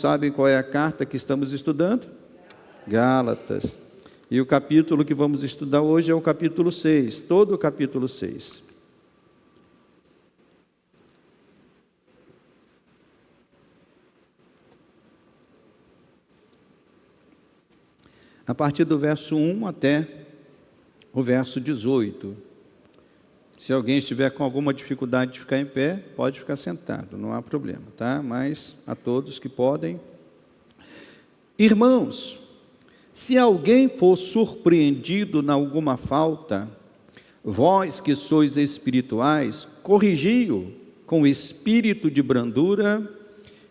sabem qual é a carta que estamos estudando? Gálatas. E o capítulo que vamos estudar hoje é o capítulo 6, todo o capítulo 6. A partir do verso 1 até o verso 18. Se alguém estiver com alguma dificuldade de ficar em pé, pode ficar sentado, não há problema, tá? Mas a todos que podem. Irmãos, se alguém for surpreendido em alguma falta, vós que sois espirituais, corrigi-o com espírito de brandura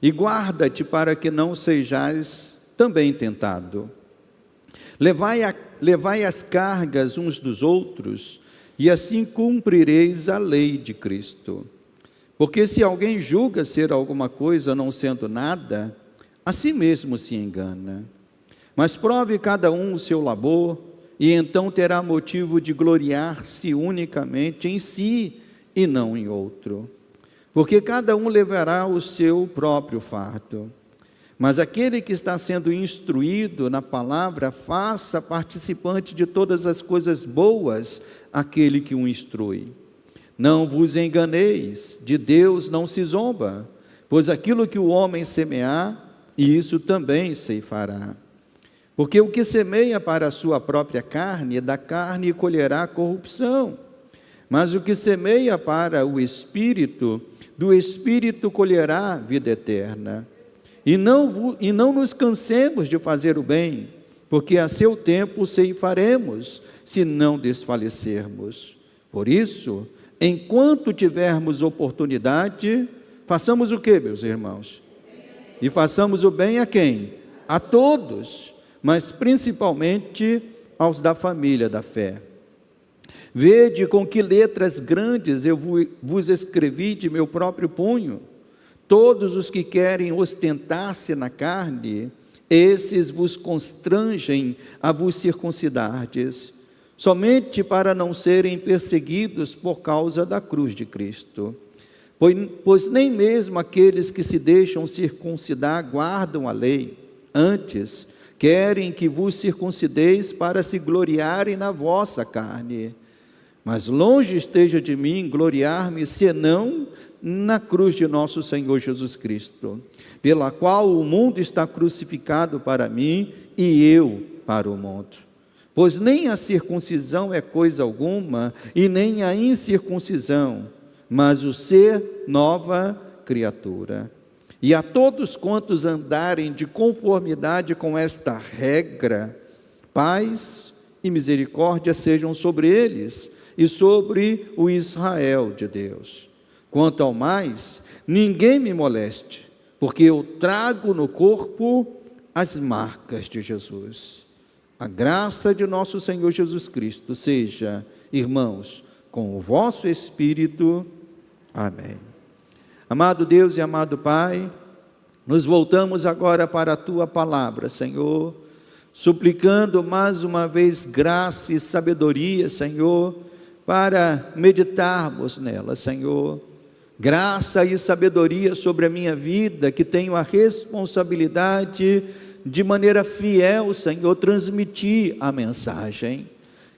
e guarda-te para que não sejais também tentado. Levai as cargas uns dos outros, e assim cumprireis a lei de Cristo. Porque se alguém julga ser alguma coisa não sendo nada, a si mesmo se engana. Mas prove cada um o seu labor, e então terá motivo de gloriar-se unicamente em si e não em outro. Porque cada um levará o seu próprio fardo. Mas aquele que está sendo instruído na palavra, faça participante de todas as coisas boas aquele que o instrui. Não vos enganeis, de Deus não se zomba, pois aquilo que o homem semear, isso também ceifará. Porque o que semeia para a sua própria carne, da carne colherá corrupção. Mas o que semeia para o Espírito, do Espírito colherá vida eterna. E não nos cansemos de fazer o bem, porque a seu tempo ceifaremos, se não desfalecermos. Por isso, enquanto tivermos oportunidade, façamos o quê, meus irmãos? E façamos o bem a quem? A todos, mas principalmente aos da família da fé. Vede com que letras grandes eu vos escrevi de meu próprio punho. Todos os que querem ostentar-se na carne, esses vos constrangem a vos circuncidardes, somente para não serem perseguidos por causa da cruz de Cristo. Pois nem mesmo aqueles que se deixam circuncidar guardam a lei, antes querem que vos circuncideis para se gloriarem na vossa carne. Mas longe esteja de mim gloriar-me, senão na cruz de nosso Senhor Jesus Cristo, pela qual o mundo está crucificado para mim e eu para o mundo. Pois nem a circuncisão é coisa alguma, e nem a incircuncisão, mas o ser nova criatura. E a todos quantos andarem de conformidade com esta regra, paz e misericórdia sejam sobre eles e sobre o Israel de Deus. Quanto ao mais, ninguém me moleste, porque eu trago no corpo as marcas de Jesus. A graça de nosso Senhor Jesus Cristo seja, irmãos, com o vosso espírito. Amém. Amado Deus e amado Pai, nos voltamos agora para a Tua palavra, Senhor, suplicando mais uma vez graça e sabedoria, Senhor, para meditarmos nela, Senhor. Graça e sabedoria sobre a minha vida, que tenho a responsabilidade de maneira fiel, Senhor, transmitir a mensagem.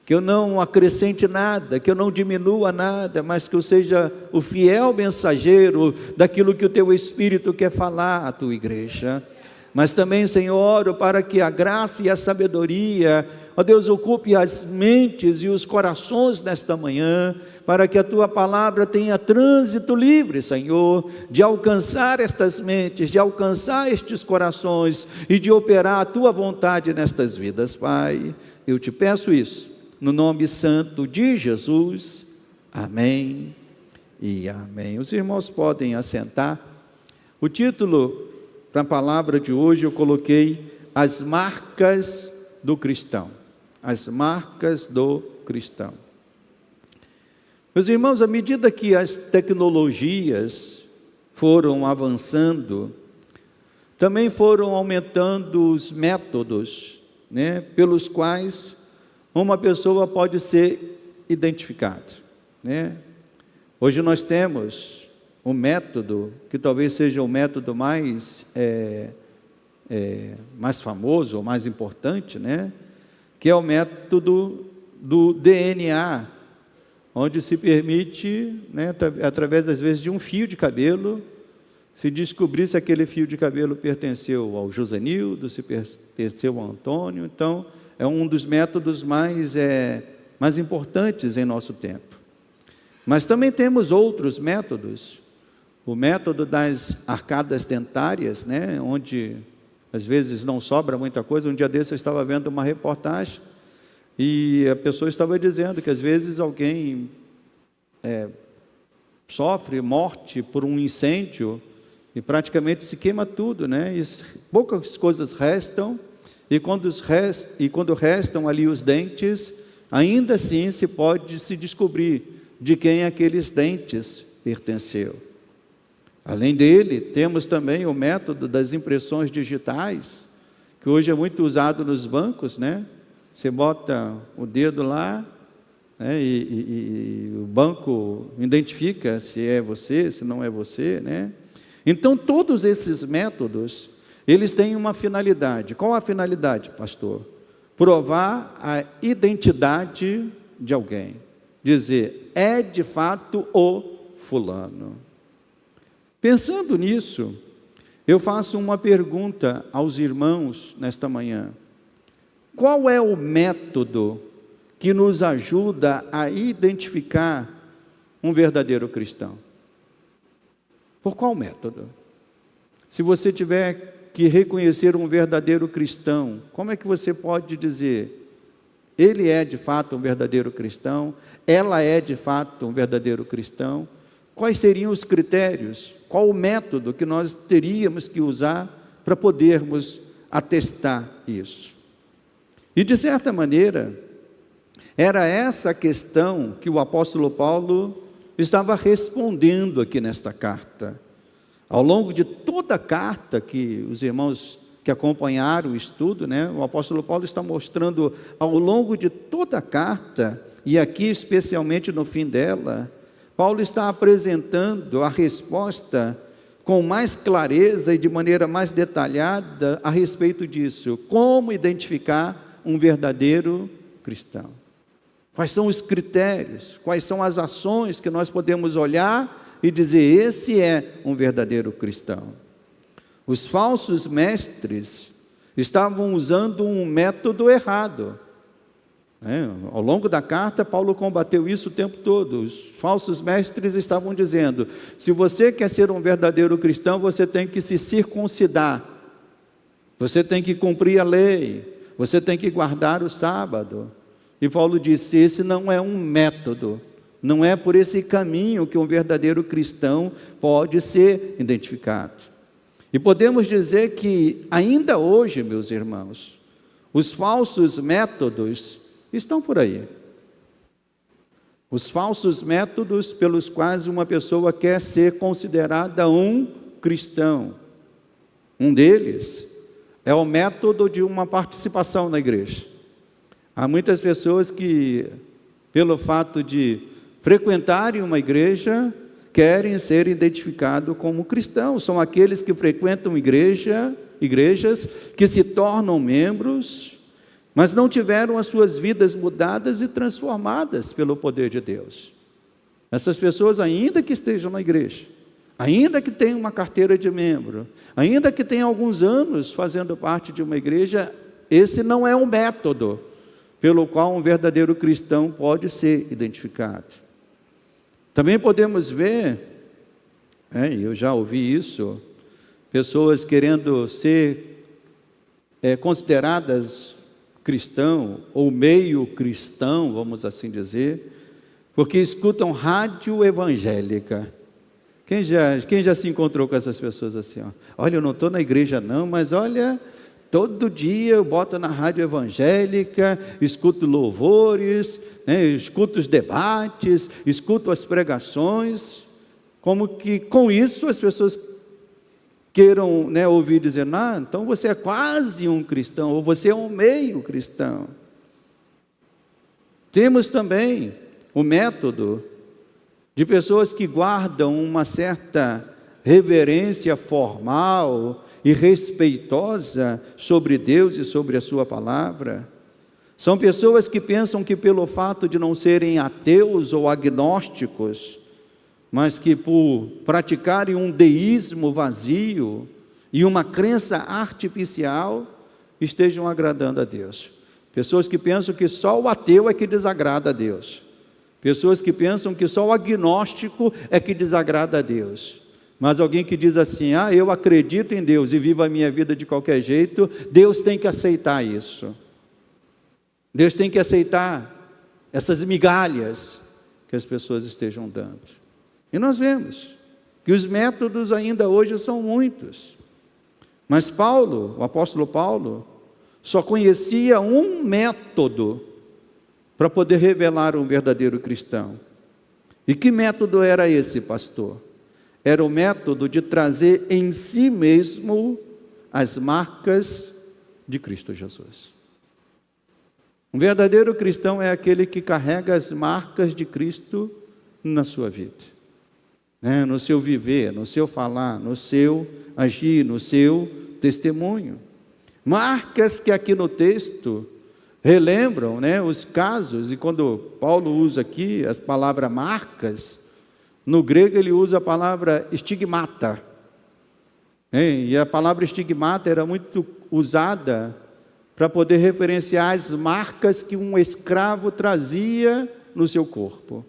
Que eu não acrescente nada, que eu não diminua nada, mas que eu seja o fiel mensageiro daquilo que o Teu Espírito quer falar à Tua igreja. Mas também, Senhor, oro para que a graça e a sabedoria, ó Deus, ocupe as mentes e os corações nesta manhã, para que a Tua palavra tenha trânsito livre, Senhor, de alcançar estas mentes, de alcançar estes corações e de operar a Tua vontade nestas vidas, Pai. Eu te peço isso, no nome santo de Jesus. Amém e amém. Os irmãos podem assentar. O título para a palavra de hoje eu coloquei as marcas do cristão. As marcas do cristão. Meus irmãos, à medida que as tecnologias foram avançando, também foram aumentando os métodos, pelos quais uma pessoa pode ser identificada, Hoje nós temos um método, que talvez seja o método mais mais famoso ou mais importante, né? Que é o método do DNA, onde se permite, né, através às vezes de um fio de cabelo, se descobrir se aquele fio de cabelo pertenceu ao Josenildo, se pertenceu ao Antônio. Então, é um dos métodos mais importantes em nosso tempo. Mas também temos outros métodos, o método das arcadas dentárias, né, onde às vezes não sobra muita coisa. Um dia desse eu estava vendo uma reportagem e a pessoa estava dizendo que às vezes alguém sofre morte por um incêndio e praticamente se queima tudo, né? E poucas coisas restam, e quando restam ali os dentes, ainda assim se pode se descobrir de quem aqueles dentes pertenceu. Além dele, temos também o método das impressões digitais, que hoje é muito usado nos bancos, né? Você bota o dedo lá, né? E o banco identifica se é você, se não é você, né? Então, todos esses métodos, eles têm uma finalidade. Qual a finalidade, pastor? Provar a identidade de alguém. Dizer, é de fato o fulano. Pensando nisso, eu faço uma pergunta aos irmãos nesta manhã. Qual é o método que nos ajuda a identificar um verdadeiro cristão? Por qual método? Se você tiver que reconhecer um verdadeiro cristão, como é que você pode dizer, ele é de fato um verdadeiro cristão, ela é de fato um verdadeiro cristão? Quais seriam os critérios? Qual o método que nós teríamos que usar para podermos atestar isso? E de certa maneira, era essa a questão que o apóstolo Paulo estava respondendo aqui nesta carta. Ao longo de toda a carta, que os irmãos que acompanharam o estudo, né, o apóstolo Paulo está mostrando ao longo de toda a carta, e aqui especialmente no fim dela, Paulo está apresentando a resposta com mais clareza e de maneira mais detalhada a respeito disso. Como identificar um verdadeiro cristão? Quais são os critérios? Quais são as ações que nós podemos olhar e dizer, esse é um verdadeiro cristão? Os falsos mestres estavam usando um método errado. Ao longo da carta, Paulo combateu isso o tempo todo. Os falsos mestres estavam dizendo, se você quer ser um verdadeiro cristão, você tem que se circuncidar, você tem que cumprir a lei, você tem que guardar o sábado. E Paulo disse, esse não é um método, não é por esse caminho que um verdadeiro cristão pode ser identificado. E podemos dizer que ainda hoje, meus irmãos, os falsos métodos estão por aí. Os falsos métodos pelos quais uma pessoa quer ser considerada um cristão. Um deles é o método de uma participação na igreja. Há muitas pessoas que, pelo fato de frequentarem uma igreja, querem ser identificados como cristãos. São aqueles que frequentam igrejas, que se tornam membros, mas não tiveram as suas vidas mudadas e transformadas pelo poder de Deus. Essas pessoas, ainda que estejam na igreja, ainda que tenham uma carteira de membro, ainda que tenham alguns anos fazendo parte de uma igreja, esse não é um método pelo qual um verdadeiro cristão pode ser identificado. Também podemos ver, eu já ouvi isso, pessoas querendo ser consideradas cristão, ou meio cristão, vamos assim dizer, porque escutam rádio evangélica. Quem já se encontrou com essas pessoas assim? Olha, eu não estou na igreja não, mas olha, todo dia eu boto na rádio evangélica, escuto louvores, escuto os debates, escuto as pregações, como que com isso as pessoas queiram ouvir dizer, então você é quase um cristão, ou você é um meio cristão. Temos também o método de pessoas que guardam uma certa reverência formal e respeitosa sobre Deus e sobre a sua palavra. São pessoas que pensam que pelo fato de não serem ateus ou agnósticos, mas que por praticarem um deísmo vazio e uma crença artificial, estejam agradando a Deus. Pessoas que pensam que só o ateu é que desagrada a Deus. Pessoas que pensam que só o agnóstico é que desagrada a Deus. Mas alguém que diz assim, eu acredito em Deus e vivo a minha vida de qualquer jeito, Deus tem que aceitar isso. Deus tem que aceitar essas migalhas que as pessoas estejam dando. E nós vemos que os métodos ainda hoje são muitos. Mas Paulo, o apóstolo Paulo, só conhecia um método para poder revelar um verdadeiro cristão. E que método era esse, pastor? Era o método de trazer em si mesmo as marcas de Cristo Jesus. Um verdadeiro cristão é aquele que carrega as marcas de Cristo na sua vida, no seu viver, no seu falar, no seu agir, no seu testemunho. Marcas que aqui no texto relembram os casos, e quando Paulo usa aqui as palavras marcas, no grego ele usa a palavra estigmata, e a palavra estigmata era muito usada para poder referenciar as marcas que um escravo trazia no seu corpo.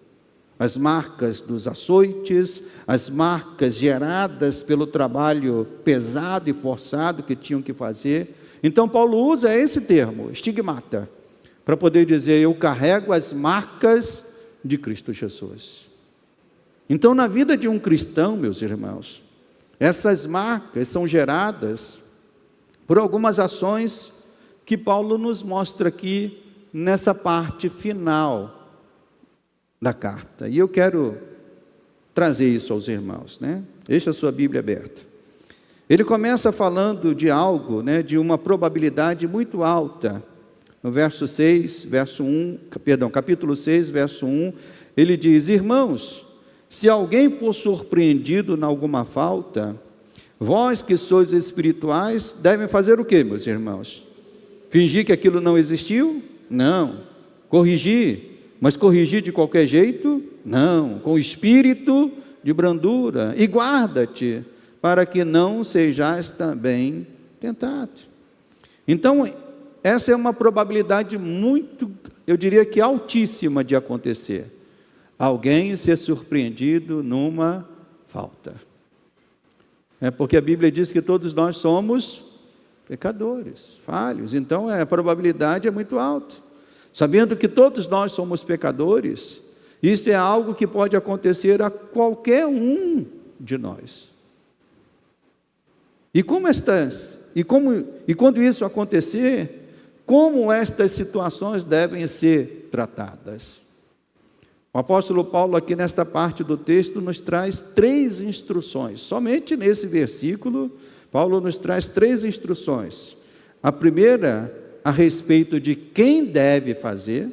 As marcas dos açoites, as marcas geradas pelo trabalho pesado e forçado que tinham que fazer. Então Paulo usa esse termo, estigmata, para poder dizer, eu carrego as marcas de Cristo Jesus. Então na vida de um cristão, meus irmãos, essas marcas são geradas por algumas ações que Paulo nos mostra aqui nessa parte final da carta. E eu quero trazer isso aos irmãos, Deixa a sua Bíblia aberta. Ele começa falando de algo, de uma probabilidade muito alta. No verso 6, capítulo 6, verso 1, ele diz, irmãos, se alguém for surpreendido em alguma falta, vós que sois espirituais, devem fazer o quê, meus irmãos? Fingir que aquilo não existiu? Não. Corrigir? Mas corrigir de qualquer jeito? Não. Com espírito de brandura. E guarda-te, para que não sejais também tentado. Então, essa é uma probabilidade muito, eu diria que altíssima de acontecer. Alguém ser surpreendido numa falta. Porque a Bíblia diz que todos nós somos pecadores, falhos. Então a probabilidade é muito alta. Sabendo que todos nós somos pecadores, isso é algo que pode acontecer a qualquer um de nós. E quando isso acontecer, como estas situações devem ser tratadas? O apóstolo Paulo aqui nesta parte do texto nos traz 3 instruções. Somente nesse versículo, Paulo nos traz 3 instruções. A primeira, a respeito de quem deve fazer.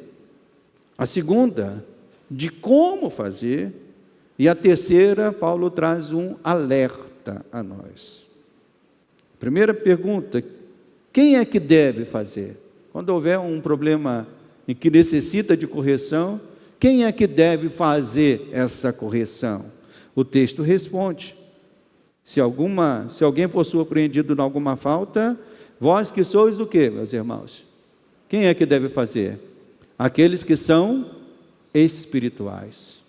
A segunda, de como fazer. E a terceira, Paulo traz um alerta a nós. Primeira pergunta, quem é que deve fazer? Quando houver um problema em que necessita de correção, quem é que deve fazer essa correção? O texto responde, se alguém for surpreendido em alguma falta, vós que sois o quê, meus irmãos? Quem é que deve fazer? Aqueles que são espirituais.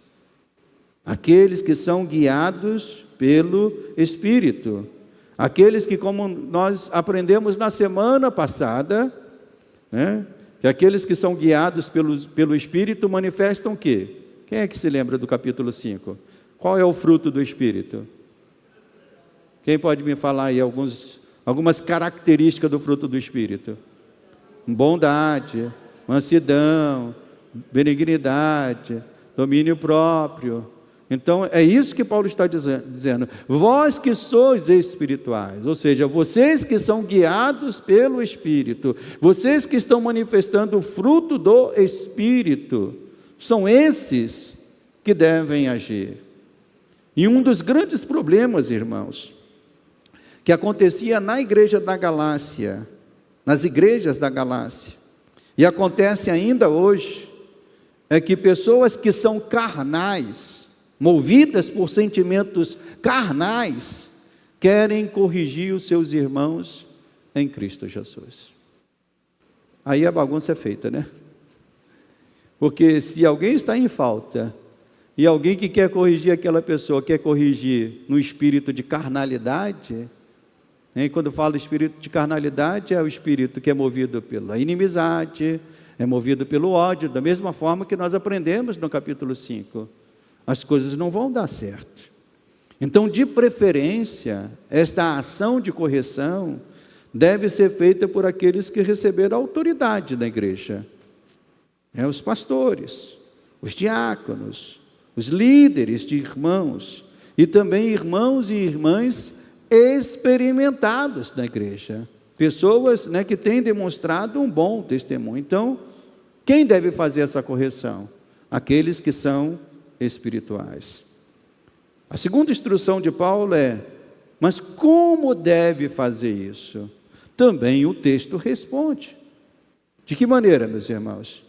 Aqueles que são guiados pelo Espírito. Aqueles que, como nós aprendemos na semana passada, que aqueles que são guiados pelo Espírito manifestam o quê? Quem é que se lembra do capítulo 5? Qual é o fruto do Espírito? Quem pode me falar aí algumas características do fruto do Espírito? Bondade, mansidão, benignidade, domínio próprio. Então, é isso que Paulo está dizendo. Vós que sois espirituais, ou seja, vocês que são guiados pelo Espírito, vocês que estão manifestando o fruto do Espírito, são esses que devem agir. E um dos grandes problemas, irmãos, que acontecia na igreja da Galácia, nas igrejas da Galácia, e acontece ainda hoje, é que pessoas que são carnais, movidas por sentimentos carnais, querem corrigir os seus irmãos em Cristo Jesus. Aí a bagunça é feita, né? Porque se alguém está em falta, e alguém que quer corrigir aquela pessoa, quer corrigir no espírito de carnalidade, né? Quando falo espírito de carnalidade, é o espírito que é movido pela inimizade, é movido pelo ódio, da mesma forma que nós aprendemos no capítulo 5. As coisas não vão dar certo. Então, de preferência, esta ação de correção deve ser feita por aqueles que receberam autoridade na igreja. Os pastores, os diáconos, os líderes de irmãos, e também irmãos e irmãs experimentados na igreja. Pessoas, né, que têm demonstrado um bom testemunho. Então, quem deve fazer essa correção? Aqueles que são espirituais. A segunda instrução de Paulo é: mas como deve fazer isso? Também o texto responde. De que maneira, meus irmãos?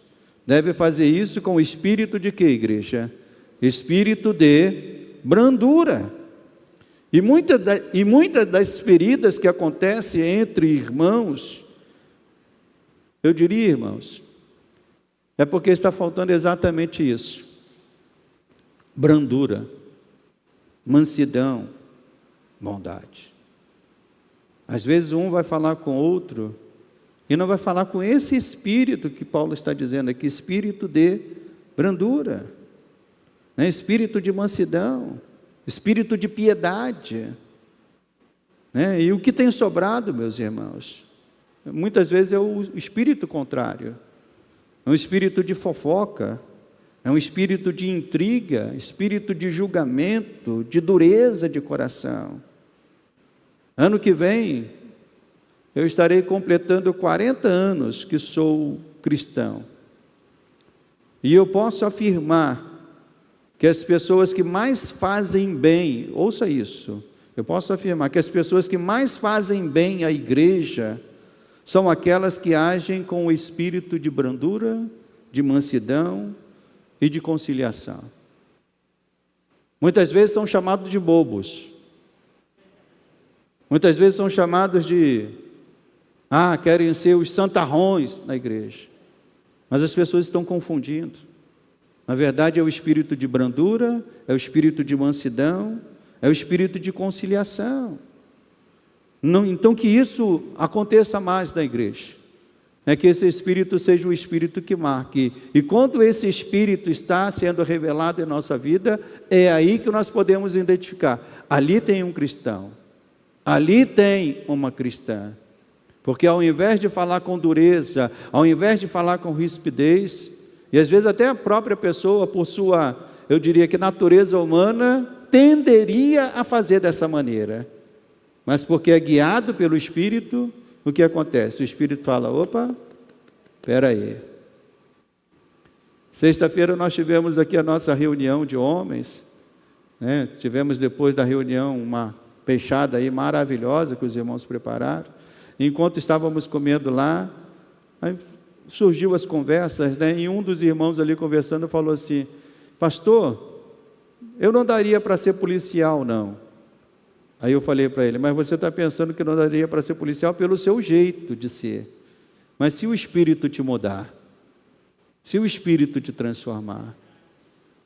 Deve fazer isso com o espírito de quê, igreja? Espírito de brandura. E muitas das feridas que acontecem entre irmãos, eu diria, irmãos, é porque está faltando exatamente isso: brandura, mansidão, bondade. Às vezes um vai falar com outro e não vai falar com esse espírito que Paulo está dizendo aqui, espírito de brandura, né? Espírito de mansidão, espírito de piedade, né? E o que tem sobrado, meus irmãos, muitas vezes é o espírito contrário, é um espírito de fofoca, é um espírito de intriga, espírito de julgamento, de dureza de coração. Ano que vem, eu estarei completando 40 anos que sou cristão. E eu posso afirmar que as pessoas que mais fazem bem, ouça isso, eu posso afirmar que as pessoas que mais fazem bem à igreja são aquelas que agem com o espírito de brandura, de mansidão e de conciliação. Muitas vezes são chamados de bobos. Muitas vezes são chamados de, querem ser os santarrões na igreja. Mas as pessoas estão confundindo. Na verdade, é o espírito de brandura, é o espírito de mansidão, é o espírito de conciliação. Não, então, que isso aconteça mais na igreja. É que esse espírito seja o espírito que marque. E quando esse espírito está sendo revelado em nossa vida, é aí que nós podemos identificar: ali tem um cristão, ali tem uma cristã. Porque ao invés de falar com dureza, ao invés de falar com rispidez, e às vezes até a própria pessoa, por sua, eu diria que natureza humana, tenderia a fazer dessa maneira. Mas porque é guiado pelo Espírito, o que acontece? O Espírito fala: opa, espera aí. Sexta-feira nós tivemos aqui a nossa reunião de homens, né? Tivemos depois da reunião uma peixada aí maravilhosa que os irmãos prepararam. Enquanto estávamos comendo lá, aí surgiu as conversas, né? E um dos irmãos ali conversando falou assim: pastor, eu não daria para ser policial, não. Aí eu falei para ele: mas você está pensando que não daria para ser policial pelo seu jeito de ser. Mas se o Espírito te mudar, se o Espírito te transformar,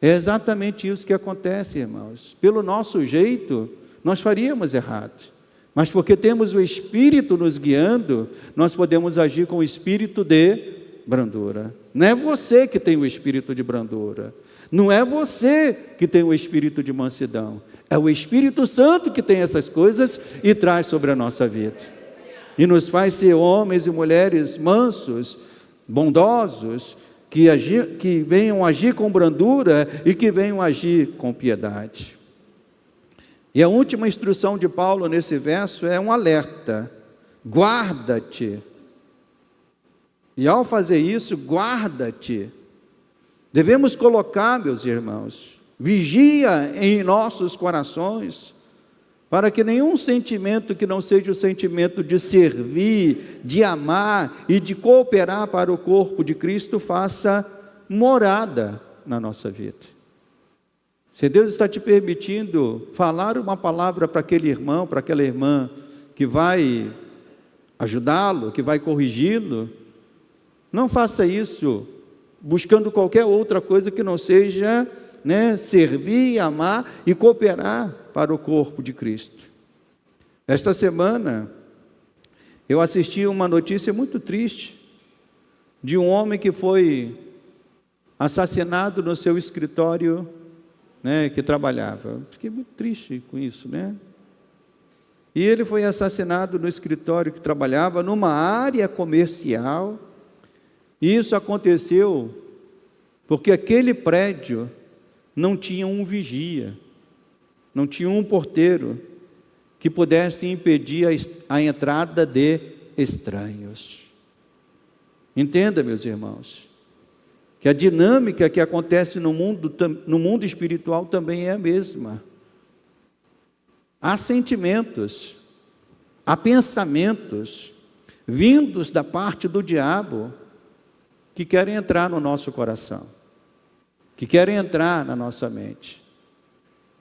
é exatamente isso que acontece, irmãos. Pelo nosso jeito, nós faríamos errado. Mas porque temos o Espírito nos guiando, nós podemos agir com o espírito de brandura. Não é você que tem o espírito de brandura. Não é você que tem o espírito de mansidão. É o Espírito Santo que tem essas coisas e traz sobre a nossa vida. E nos faz ser homens e mulheres mansos, bondosos, que venham agir com brandura e que venham agir com piedade. E a última instrução de Paulo nesse verso é um alerta: guarda-te. E ao fazer isso, guarda-te. Devemos colocar, meus irmãos, vigia em nossos corações, para que nenhum sentimento que não seja o sentimento de servir, de amar e de cooperar para o corpo de Cristo faça morada na nossa vida. Se Deus está te permitindo falar uma palavra para aquele irmão, para aquela irmã, que vai ajudá-lo, que vai corrigi-lo, não faça isso buscando qualquer outra coisa que não seja, servir, amar e cooperar para o corpo de Cristo. Esta semana, eu assisti uma notícia muito triste, de um homem que foi assassinado no seu escritório, que trabalhava. Fiquei muito triste com isso, E ele foi assassinado no escritório que trabalhava, numa área comercial. E isso aconteceu porque aquele prédio não tinha um vigia, não tinha um porteiro que pudesse impedir a entrada de estranhos. Entenda, meus irmãos, que a dinâmica que acontece no mundo espiritual também é a mesma. Há sentimentos, há pensamentos vindos da parte do diabo que querem entrar no nosso coração, que querem entrar na nossa mente.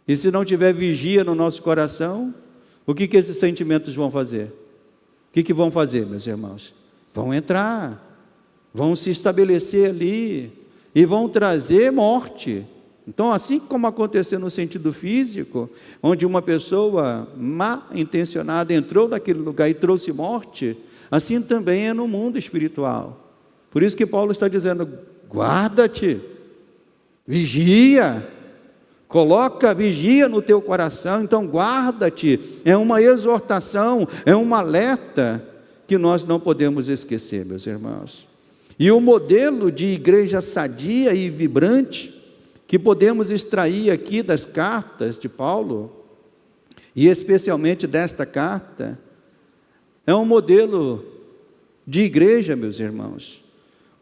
E se não tiver vigia no nosso coração, o que esses sentimentos vão fazer? O que vão fazer, meus irmãos? Vão entrar, vão se estabelecer ali e vão trazer morte. Então, assim como aconteceu no sentido físico, onde uma pessoa mal intencionada entrou naquele lugar e trouxe morte, assim também é no mundo espiritual. Por isso que Paulo está dizendo: guarda-te, vigia, coloca vigia no teu coração. Então guarda-te, é uma exortação, é um alerta que nós não podemos esquecer, meus irmãos. E o modelo de igreja sadia e vibrante que podemos extrair aqui das cartas de Paulo, e especialmente desta carta, é um modelo de igreja, meus irmãos,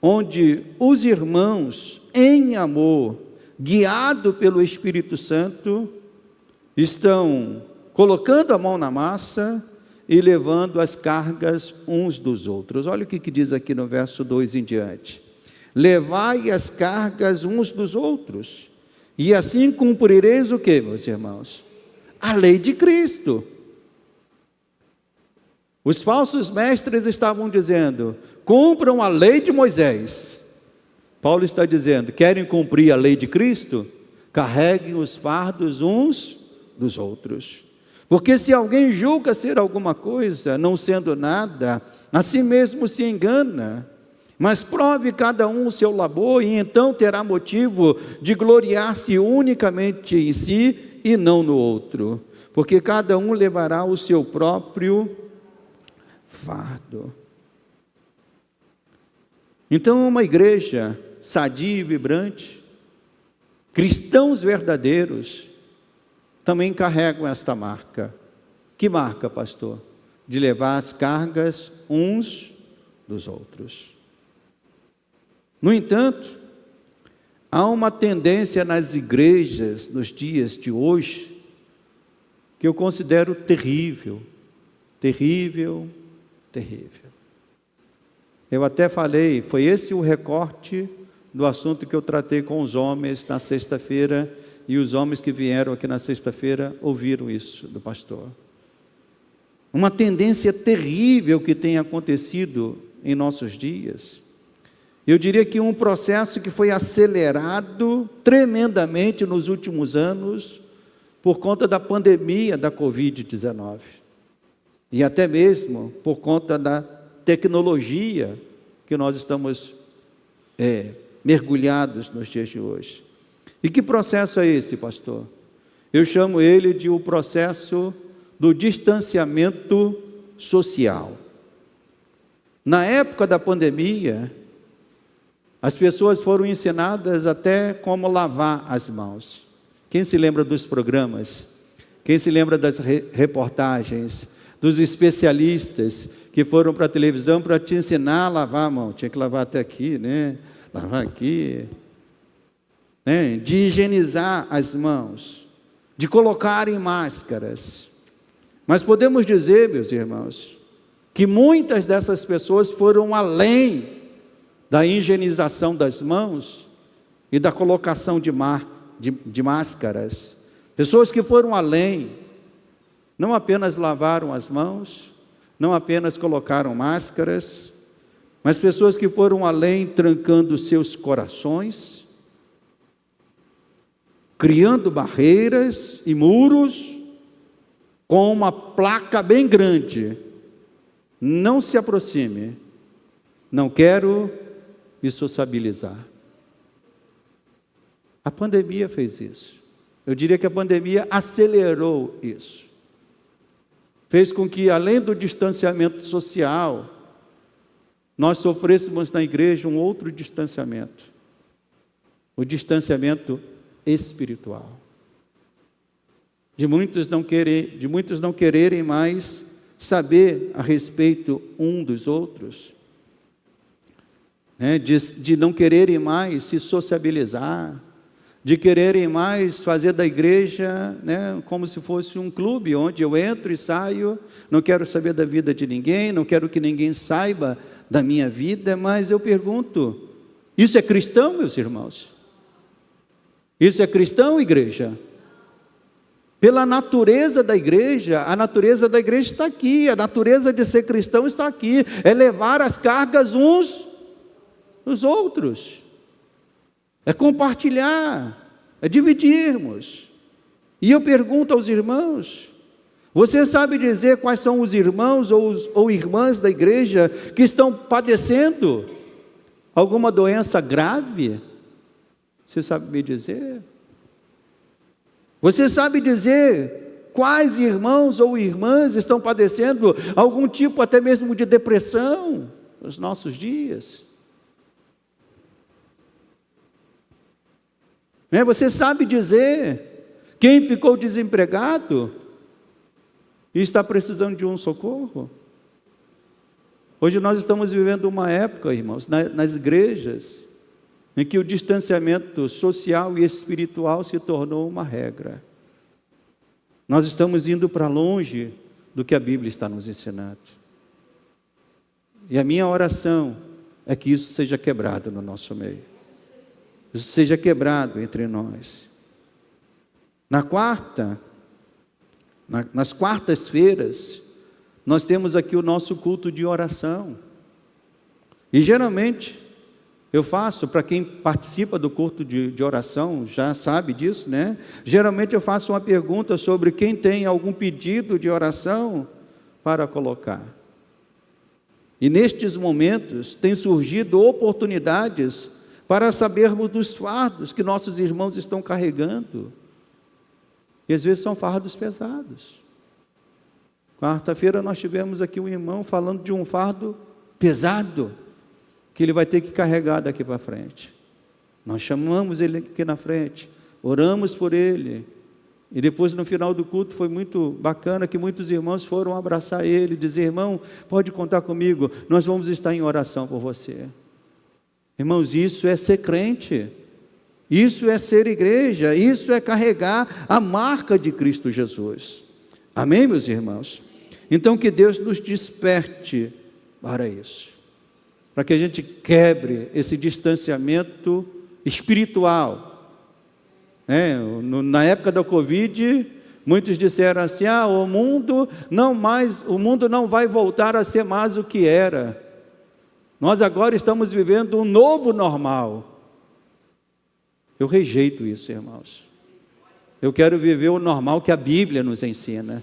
onde os irmãos, em amor, guiado pelo Espírito Santo, estão colocando a mão na massa e levando as cargas uns dos outros. Olha o que diz aqui no verso 2 em diante: levai as cargas uns dos outros, e assim cumprireis o que, meus irmãos? A lei de Cristo. Os falsos mestres estavam dizendo: cumpram a lei de Moisés. Paulo está dizendo: querem cumprir a lei de Cristo? Carreguem os fardos uns dos outros. Porque se alguém julga ser alguma coisa, não sendo nada, a si mesmo se engana. Mas prove cada um o seu labor, e então terá motivo de gloriar-se unicamente em si e não no outro. Porque cada um levará o seu próprio fardo. Então, uma igreja sadia e vibrante, cristãos verdadeiros, também carregam esta marca. Que marca, pastor? De levar as cargas uns dos outros. No entanto, há uma tendência nas igrejas nos dias de hoje que eu considero terrível, terrível, terrível. Eu até falei, foi esse o recorte do assunto que eu tratei com os homens na sexta-feira, e os homens que vieram aqui na sexta-feira ouviram isso do pastor. Uma tendência terrível que tem acontecido em nossos dias. Eu diria que um processo que foi acelerado tremendamente nos últimos anos por conta da pandemia da Covid-19. E até mesmo por conta da tecnologia que nós estamos mergulhados nos dias de hoje. E que processo é esse, pastor? Eu chamo ele de o processo do distanciamento social. Na época da pandemia, as pessoas foram ensinadas até como lavar as mãos. Quem se lembra dos programas? Quem se lembra das reportagens? Dos especialistas que foram para a televisão para te ensinar a lavar a mão? Tinha que lavar até aqui, Lavar aqui. De higienizar as mãos, de colocarem máscaras. Mas podemos dizer, meus irmãos, que muitas dessas pessoas foram além da higienização das mãos e da colocação de máscaras. Pessoas que foram além, não apenas lavaram as mãos, não apenas colocaram máscaras, mas pessoas que foram além, trancando seus corações, criando barreiras e muros, com uma placa bem grande: não se aproxime, não quero me sociabilizar. A pandemia fez isso. Eu diria que a pandemia acelerou isso. Fez com que, além do distanciamento social, nós sofrêssemos na igreja um outro distanciamento, o distanciamento espiritual. De muitos não quererem mais saber a respeito um dos outros, né? De não quererem mais se sociabilizar, de quererem mais fazer da igreja, né, como se fosse um clube, onde eu entro e saio, não quero saber da vida de ninguém, não quero que ninguém saiba da minha vida. Mas eu pergunto, isso é cristão, meus irmãos? Isso é cristão, igreja? Pela natureza da igreja, a natureza da igreja está aqui, a natureza de ser cristão está aqui, é levar as cargas uns dos outros, é compartilhar, é dividirmos. E eu pergunto aos irmãos: você sabe dizer quais são os irmãos ou irmãs da igreja que estão padecendo alguma doença grave? Você sabe me dizer? Você sabe dizer quais irmãos ou irmãs estão padecendo algum tipo até mesmo de depressão nos nossos dias? Você sabe dizer quem ficou desempregado e está precisando de um socorro? Hoje nós estamos vivendo uma época, irmãos, nas igrejas, em que o distanciamento social e espiritual se tornou uma regra. Nós estamos indo para longe do que a Bíblia está nos ensinando. E a minha oração é que isso seja quebrado no nosso meio. Isso seja quebrado entre nós. Nas quartas-feiras, nós temos aqui o nosso culto de oração. E geralmente, eu faço, para quem participa do culto de oração, já sabe disso, né? Geralmente eu faço uma pergunta sobre quem tem algum pedido de oração para colocar. E nestes momentos, tem surgido oportunidades para sabermos dos fardos que nossos irmãos estão carregando. E às vezes são fardos pesados. Quarta-feira nós tivemos aqui um irmão falando de um fardo pesado, que ele vai ter que carregar daqui para frente. Nós chamamos ele aqui na frente, oramos por ele, e depois no final do culto foi muito bacana que muitos irmãos foram abraçar ele, dizer: irmão, pode contar comigo, nós vamos estar em oração por você. Irmãos, isso é ser crente, isso é ser igreja, isso é carregar a marca de Cristo Jesus. Amém, meus irmãos? Então que Deus nos desperte para isso, para que a gente quebre esse distanciamento espiritual. Na época da Covid, muitos disseram assim: o mundo não vai voltar a ser mais o que era. Nós agora estamos vivendo um novo normal. Eu rejeito isso, irmãos. Eu quero viver o normal que a Bíblia nos ensina.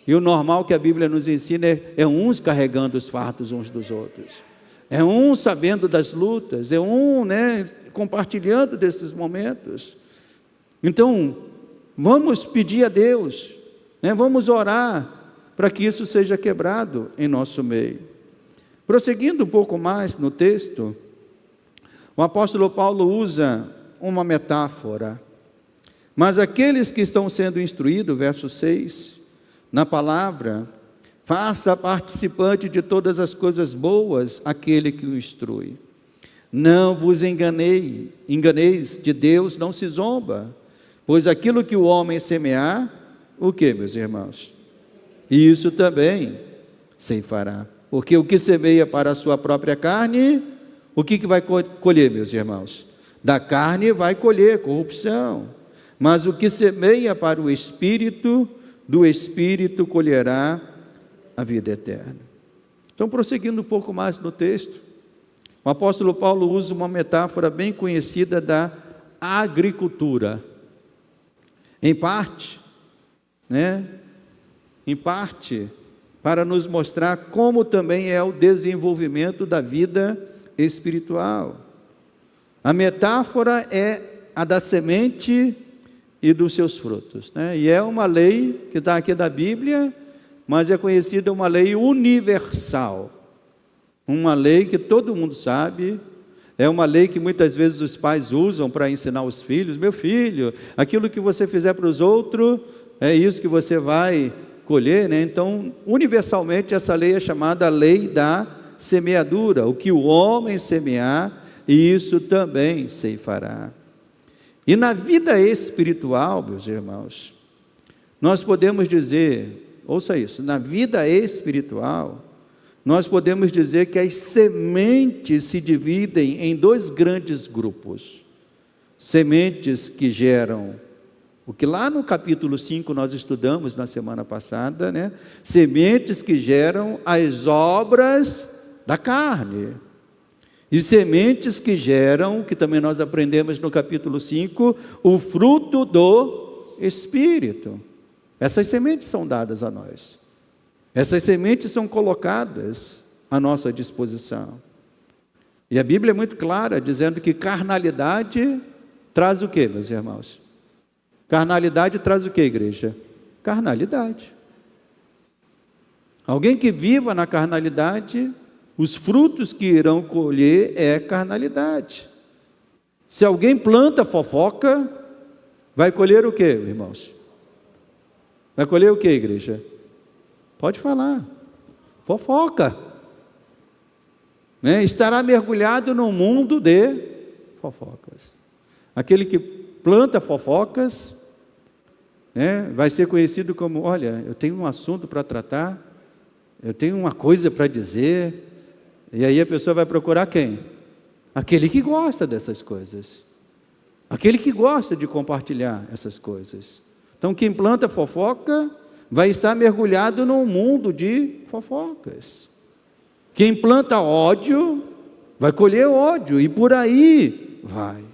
E o normal que a Bíblia nos ensina é uns carregando os fardos uns dos outros. É um sabendo das lutas, é um, compartilhando desses momentos. Então, vamos pedir a Deus, vamos orar para que isso seja quebrado em nosso meio. Prosseguindo um pouco mais no texto, o apóstolo Paulo usa uma metáfora. Mas aqueles que estão sendo instruídos, verso 6, na palavra, faça participante de todas as coisas boas aquele que o instrui. Não vos enganeis, de Deus não se zomba, pois aquilo que o homem semear, o que, meus irmãos? e isso também ceifará. Porque o que semeia para a sua própria carne, o que vai colher, meus irmãos? Da carne vai colher corrupção, mas o que semeia para o Espírito, do Espírito colherá a vida eterna. Então, prosseguindo um pouco mais no texto, o apóstolo Paulo usa uma metáfora bem conhecida da agricultura. Em parte, para nos mostrar como também é o desenvolvimento da vida espiritual. A metáfora é a da semente e dos seus frutos, E é uma lei que está aqui da Bíblia, mas é conhecida uma lei universal. Uma lei que todo mundo sabe, é uma lei que muitas vezes os pais usam para ensinar os filhos. Meu filho, aquilo que você fizer para os outros, é isso que você vai colher, Então, universalmente, essa lei é chamada a lei da semeadura. O que o homem semear, isso também ceifará. E na vida espiritual, meus irmãos, nós podemos dizer, ouça isso, na vida espiritual, nós podemos dizer que as sementes se dividem em dois grandes grupos. Sementes que geram, o que lá no capítulo 5 nós estudamos na semana passada, Sementes que geram as obras da carne. E sementes que geram, que também nós aprendemos no capítulo 5, o fruto do Espírito. Essas sementes são dadas a nós. Essas sementes são colocadas à nossa disposição. E a Bíblia é muito clara, dizendo que carnalidade traz o quê, meus irmãos? Carnalidade traz o quê, igreja? Carnalidade. Alguém que viva na carnalidade, os frutos que irão colher é carnalidade. Se alguém planta fofoca, vai colher o quê, irmãos? Vai colher o quê, igreja? Pode falar. Fofoca. Estará mergulhado num mundo de fofocas. Aquele que planta fofocas, vai ser conhecido como, olha, eu tenho um assunto para tratar, eu tenho uma coisa para dizer, e aí a pessoa vai procurar quem? Aquele que gosta dessas coisas. Aquele que gosta de compartilhar essas coisas. Então, quem planta fofoca vai estar mergulhado num mundo de fofocas. Quem planta ódio vai colher ódio, e por aí vai.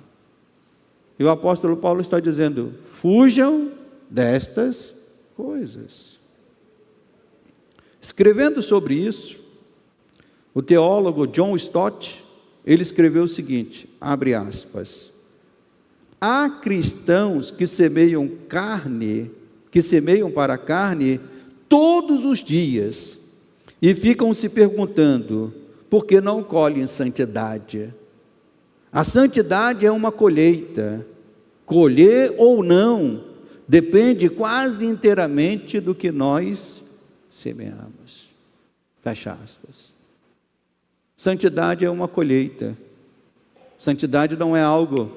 E o apóstolo Paulo está dizendo, fujam destas coisas. Escrevendo sobre isso, o teólogo John Stott, ele escreveu o seguinte, abre aspas, há cristãos que semeiam para a carne todos os dias e ficam se perguntando, por que não colhem santidade? A santidade é uma colheita, colher ou não, depende quase inteiramente do que nós semeamos. Fecha aspas. Santidade é uma colheita. Santidade não é algo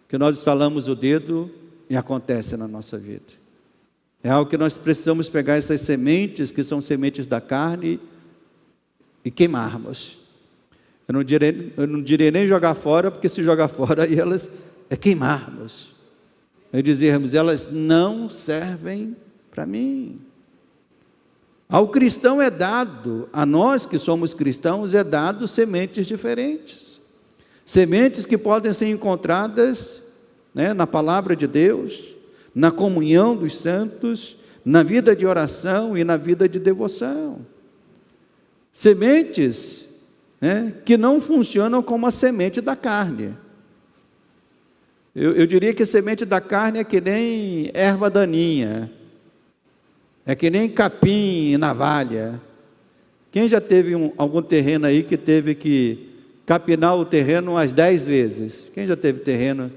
que nós estalamos o dedo e acontece na nossa vida. É algo que nós precisamos pegar essas sementes, que são sementes da carne, e queimarmos. Eu não direi nem jogar fora, porque se jogar fora, aí elas é queimarmos. É dizermos, elas não servem para mim. Ao cristão é dado, a nós que somos cristãos, é dado sementes diferentes. Sementes que podem ser encontradas na palavra de Deus, na comunhão dos santos, na vida de oração e na vida de devoção. Sementes que não funcionam como a semente da carne. Eu diria que a semente da carne é que nem erva daninha, é que nem capim e navalha. Quem já teve algum terreno aí que teve que capinar o terreno umas 10 vezes? Quem já teve terreno?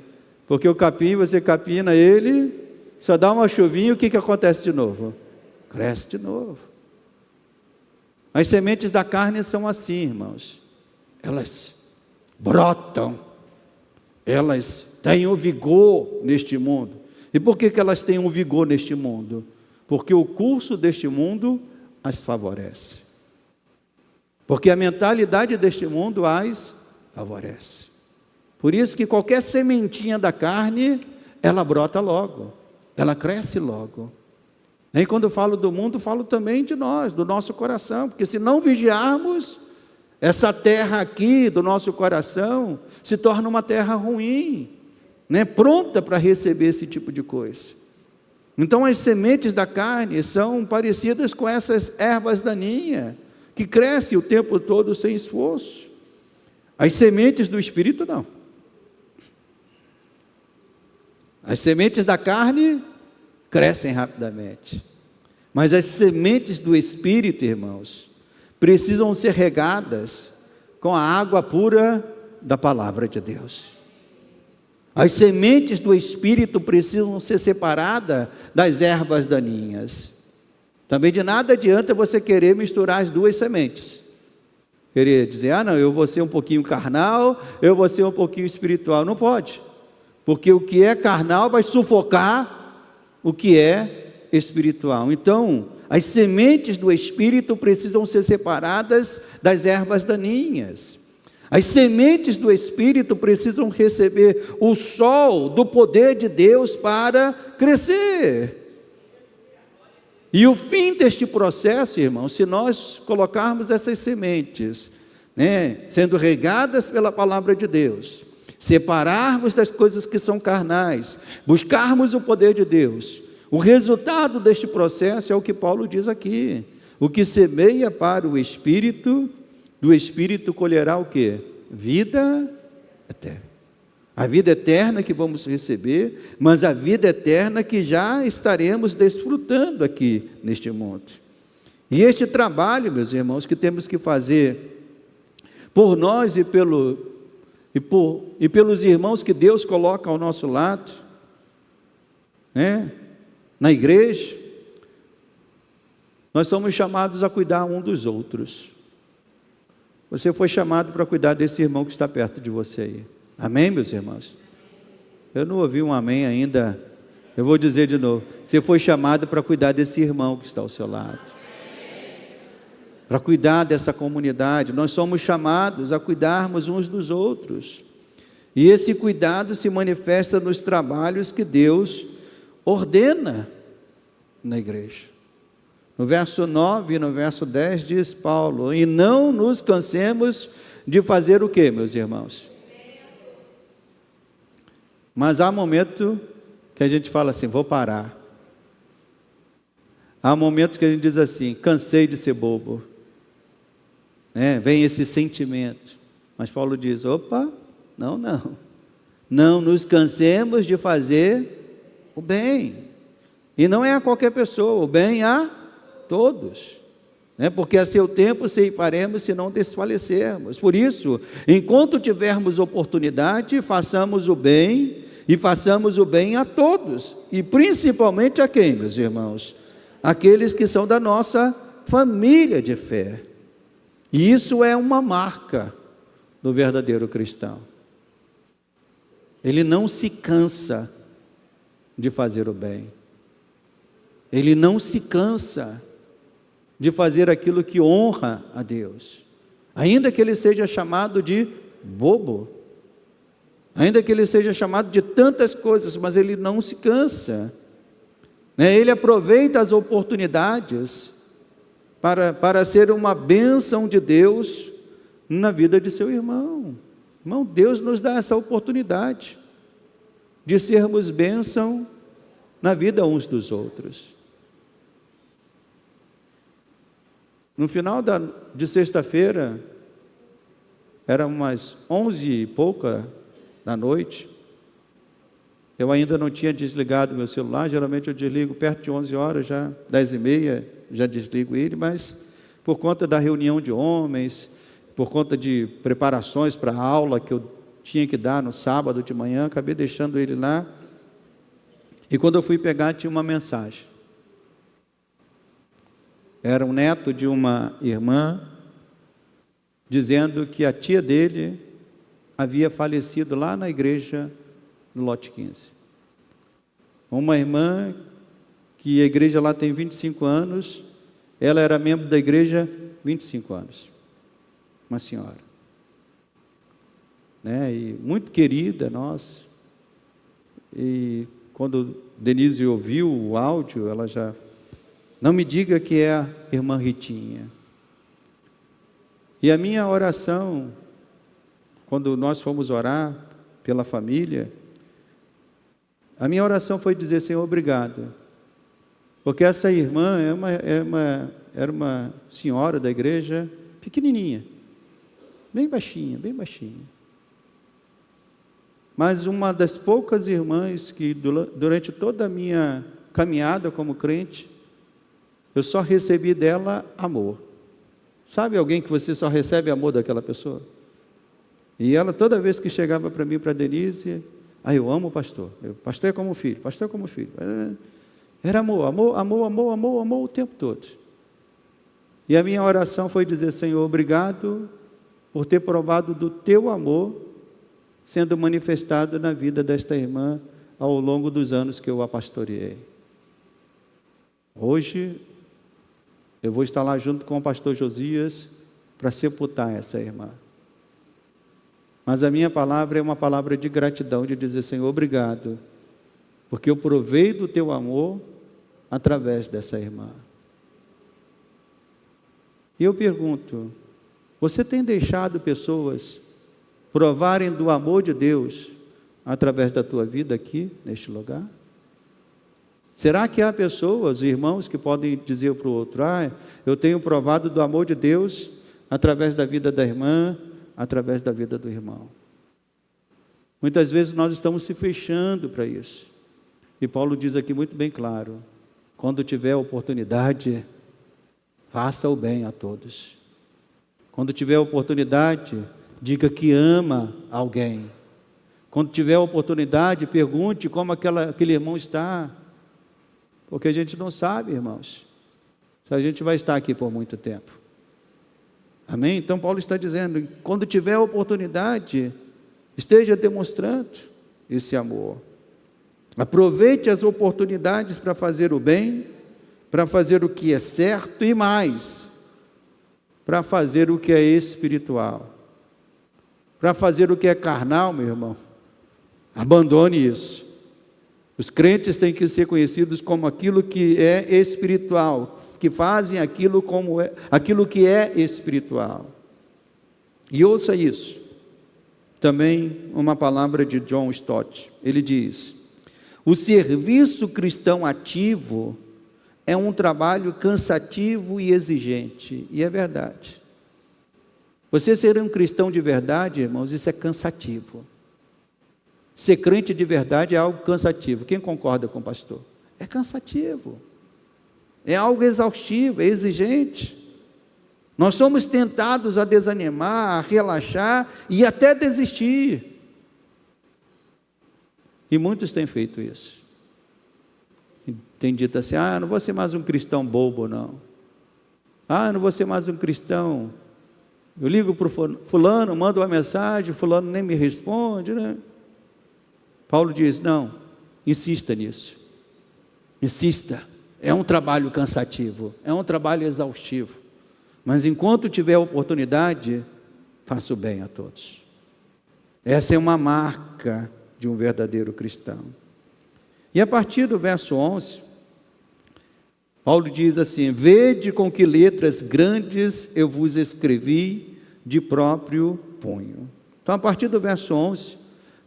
Porque o capim, você capina ele, só dá uma chuvinha, o que acontece de novo? Cresce de novo. As sementes da carne são assim, irmãos. Elas brotam, elas têm um vigor neste mundo. E por que elas têm um vigor neste mundo? porque o curso deste mundo as favorece. Porque a mentalidade deste mundo as favorece. Por isso que qualquer sementinha da carne, ela brota logo, ela cresce logo. E quando eu falo do mundo, falo também de nós, do nosso coração, porque se não vigiarmos, essa terra aqui do nosso coração se torna uma terra ruim, né? Pronta para receber esse tipo de coisa. Então as sementes da carne são parecidas com essas ervas daninhas, que crescem o tempo todo sem esforço. As sementes do Espírito não. As sementes da carne crescem rapidamente. Mas as sementes do Espírito, irmãos, precisam ser regadas com a água pura da palavra de Deus. As sementes do Espírito precisam ser separadas das ervas daninhas. Também de nada adianta você querer misturar as duas sementes. Querer dizer, não, eu vou ser um pouquinho carnal, eu vou ser um pouquinho espiritual. Não pode. Porque o que é carnal vai sufocar o que é espiritual. Então, as sementes do Espírito precisam ser separadas das ervas daninhas. As sementes do Espírito precisam receber o sol do poder de Deus para crescer. E o fim deste processo, irmãos, se nós colocarmos essas sementes, sendo regadas pela palavra de Deus, separarmos das coisas que são carnais, buscarmos o poder de Deus, o resultado deste processo é o que Paulo diz aqui: o que semeia para o Espírito, do Espírito colherá o quê? Vida eterna. A vida eterna que vamos receber, mas a vida eterna que já estaremos desfrutando aqui neste mundo. E este trabalho, meus irmãos, que temos que fazer por nós e pelos irmãos que Deus coloca ao nosso lado, na igreja, nós somos chamados a cuidar um dos outros. Você foi chamado para cuidar desse irmão que está perto de você aí. Amém, meus irmãos? Eu não ouvi um amém ainda. Eu vou dizer de novo. Você foi chamado para cuidar desse irmão que está ao seu lado. Para cuidar dessa comunidade. Nós somos chamados a cuidarmos uns dos outros. E esse cuidado se manifesta nos trabalhos que Deus ordena na igreja. No verso 9 e no verso 10 diz Paulo: e não nos cansemos de fazer o quê, meus irmãos? Mas há momento que a gente fala assim, vou parar. Há momentos que a gente diz assim, cansei de ser bobo. Vem esse sentimento. Mas Paulo diz, opa, não nos cansemos de fazer o bem. E não é a qualquer pessoa, o bem a todos. Porque a seu tempo ceifaremos se não desfalecermos. Por isso, enquanto tivermos oportunidade, façamos o bem, e façamos o bem a todos, e principalmente a quem, meus irmãos? Aqueles que são da nossa família de fé. E isso é uma marca do verdadeiro cristão. Ele não se cansa de fazer o bem. Ele não se cansa de fazer aquilo que honra a Deus. Ainda que ele seja chamado de bobo, ainda que ele seja chamado de tantas coisas, mas ele não se cansa. Ele aproveita as oportunidades para ser uma bênção de Deus na vida de seu irmão. Irmão, Deus nos dá essa oportunidade de sermos bênção na vida uns dos outros. No final de sexta-feira, era umas 11 e pouca da noite, eu ainda não tinha desligado meu celular. Geralmente eu desligo perto de 11 horas, já 10h30, já desligo ele, mas por conta da reunião de homens, por conta de preparações para a aula que eu tinha que dar no sábado de manhã, acabei deixando ele lá, e quando eu fui pegar tinha uma mensagem. Era um neto de uma irmã, dizendo que a tia dele havia falecido lá na igreja no lote 15. Uma irmã que a igreja lá tem 25 anos, ela era membro da igreja 25 anos. Uma senhora. Né? E muito querida, nossa. E quando Denise ouviu o áudio, ela já... Não me diga que é a irmã Ritinha. E a minha oração, quando nós fomos orar pela família, a minha oração foi dizer: Senhor, obrigado. Porque essa irmã era uma senhora da igreja, pequenininha, bem baixinha, bem baixinha. Mas uma das poucas irmãs que durante toda a minha caminhada como crente, eu só recebi dela amor. Sabe alguém que você só recebe amor daquela pessoa? E ela, toda vez que chegava para mim, para Denise, eu amo o pastor. Pastor é como filho, pastor é como filho. Era amor, amor, amor, amor, amor, amor o tempo todo. E a minha oração foi dizer: Senhor, obrigado por ter provado do teu amor sendo manifestado na vida desta irmã ao longo dos anos que eu a pastoreei. Hoje, eu vou estar lá junto com o pastor Josias para sepultar essa irmã. Mas a minha palavra é uma palavra de gratidão, de dizer: Senhor, obrigado, porque eu provei do teu amor através dessa irmã. E eu pergunto: você tem deixado pessoas provarem do amor de Deus através da tua vida aqui, neste lugar? Será que há pessoas, irmãos, que podem dizer para o outro: eu tenho provado do amor de Deus através da vida da irmã, através da vida do irmão? Muitas vezes nós estamos se fechando para isso. E Paulo diz aqui muito bem claro: quando tiver oportunidade, faça o bem a todos. Quando tiver oportunidade, diga que ama alguém. Quando tiver oportunidade, pergunte como aquele irmão está. Porque a gente não sabe, irmãos, se a gente vai estar aqui por muito tempo. Amém? Então Paulo está dizendo: quando tiver oportunidade, esteja demonstrando esse amor. Aproveite as oportunidades para fazer o bem, para fazer o que é certo e mais, para fazer o que é espiritual. Para fazer o que é carnal, meu irmão, abandone isso. Os crentes têm que ser conhecidos como aquilo que é espiritual, que fazem aquilo que é espiritual. E ouça isso. Também uma palavra de John Stott. Ele diz: o serviço cristão ativo é um trabalho cansativo e exigente. E é verdade. Você ser um cristão de verdade, irmãos, isso é cansativo. Ser crente de verdade é algo cansativo. Quem concorda com o pastor? É cansativo. É algo exaustivo, é exigente. Nós somos tentados a desanimar, a relaxar e até desistir. E muitos têm feito isso. Tem dito assim: eu não vou ser mais um cristão bobo, não. Eu não vou ser mais um cristão. Eu ligo para o fulano, mando uma mensagem, fulano nem me responde, né? Paulo diz: não, insista nisso. Insista. É um trabalho cansativo, é um trabalho exaustivo. Mas enquanto tiver oportunidade, faça o bem a todos. Essa é uma marca de um verdadeiro cristão. E a partir do verso 11, Paulo diz assim: vede com que letras grandes eu vos escrevi de próprio punho. Então, a partir do verso 11,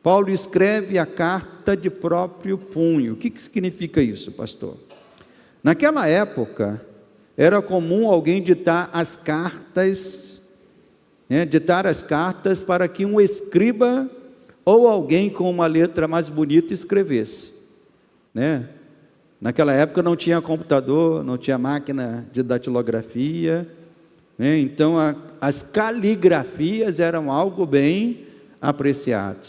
Paulo escreve a carta de próprio punho. O que significa isso, pastor? Naquela época, era comum alguém ditar as cartas para que um escriba ou alguém com uma letra mais bonita escrevesse, né? Naquela época não tinha computador, não tinha máquina de datilografia, né? Então as caligrafias eram algo bem apreciado,